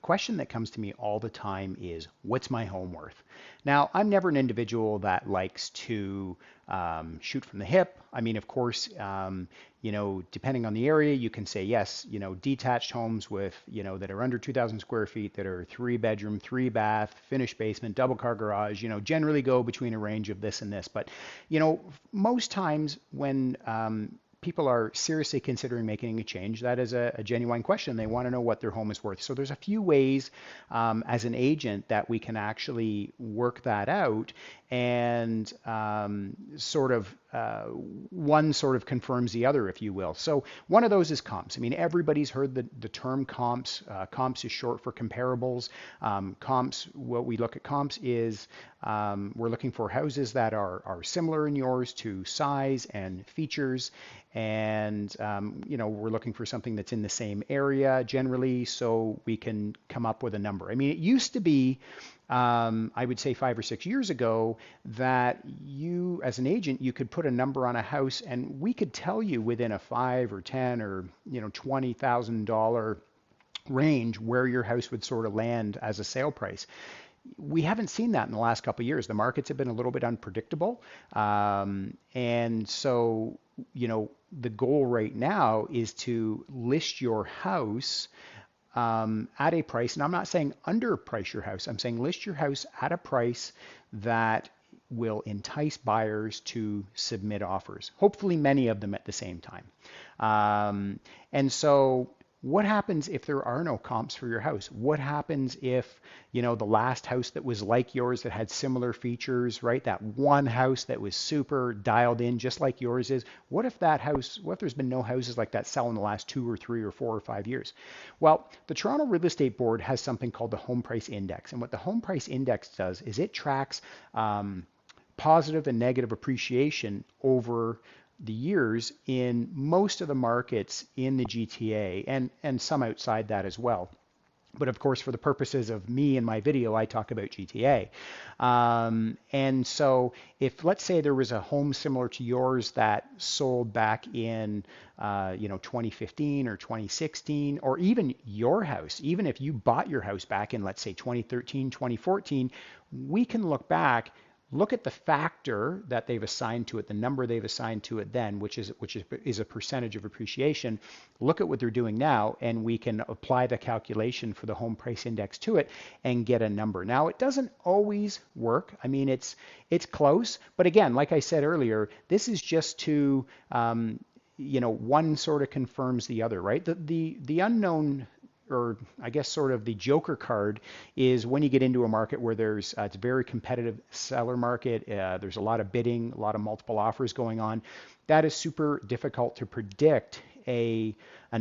question that comes to me all the time is, what's my home worth? Now, I'm never an individual that likes to shoot from the hip. I mean, of course, depending on the area, you can say yes, detached homes with, that are under 2,000 square feet, that are 3 bedroom, 3 bath, finished basement, double car garage, generally go between a range of this and this. But, most times when people are seriously considering making a change, that is a genuine question. They want to know what their home is worth. So there's a few ways as an agent that we can actually work that out, and one sort of confirms the other, if you will. So one of those is comps. I mean, everybody's heard the term comps. Comps is short for comparables. Comps, what we look at comps is we're looking for houses that are similar in yours to size and features, and we're looking for something that's in the same area generally, so we can come up with a number. I mean, it used to be, I would say 5 or 6 years ago, that you, as an agent, you could put a number on a house, and we could tell you within a 5 or 10 or $20,000 range where your house would sort of land as a sale price. We haven't seen that in the last couple of years. The markets have been a little bit unpredictable, and so the goal right now is to list your house at a price, and I'm not saying underprice your house. I'm saying list your house at a price that will entice buyers to submit offers, hopefully many of them at the same time. And so what happens if there are no comps for your house? What happens if, the last house that was like yours that had similar features, right? That one house that was super dialed in just like yours is. What if there's been no houses like that sell in the last 2 or 3 or 4 or 5 years? Well, the Toronto Real Estate Board has something called the Home Price Index. And what the Home Price Index does is it tracks positive and negative appreciation over the years in most of the markets in the GTA, and some outside that as well. But of course, for the purposes of me and my video, I talk about GTA. And so if, let's say, there was a home similar to yours that sold back in 2015 or 2016, or even your house, even if you bought your house back in, let's say, 2013, 2014, we can look back, look at the factor that they've assigned to it, the number they've assigned to it then, which is a percentage of appreciation. Look at what they're doing now, and we can apply the calculation for the home price index to it and get a number. Now, it doesn't always work. I mean, it's close, but again, like I said earlier, this is just to one sort of confirms the other, right? The unknown, or I guess sort of the joker card, is when you get into a market where it's a very competitive seller market, there's a lot of bidding, a lot of multiple offers going on. That is super difficult to predict an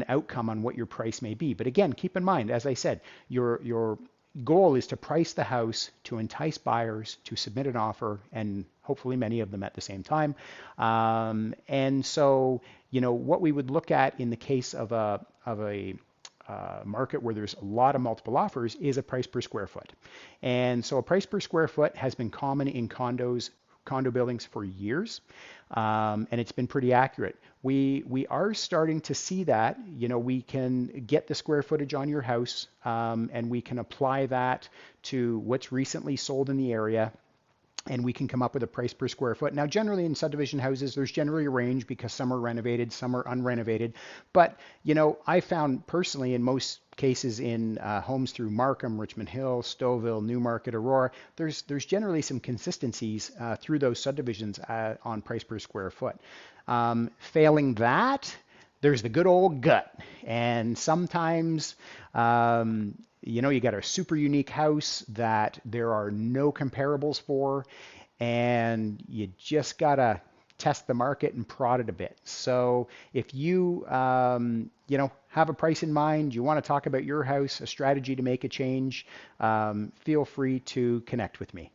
outcome on what your price may be. But again, keep in mind, as I said, your goal is to price the house to entice buyers to submit an offer, and hopefully many of them at the same time. And so, what we would look at in the case of a market where there's a lot of multiple offers is a price per square foot. And so a price per square foot has been common in condo buildings for years, and it's been pretty accurate. We are starting to see that, we can get the square footage on your house, and we can apply that to what's recently sold in the area, and we can come up with a price per square foot. Now, generally in subdivision houses, there's generally a range because some are renovated, some are unrenovated. But, I found personally in most cases in homes through Markham, Richmond Hill, Stouffville, Newmarket, Aurora, there's generally some consistencies through those subdivisions on price per square foot. Failing that, there's the good old gut. And sometimes, you got a super unique house that there are no comparables for, and you just got to test the market and prod it a bit. So if you, have a price in mind, you want to talk about your house, a strategy to make a change, feel free to connect with me.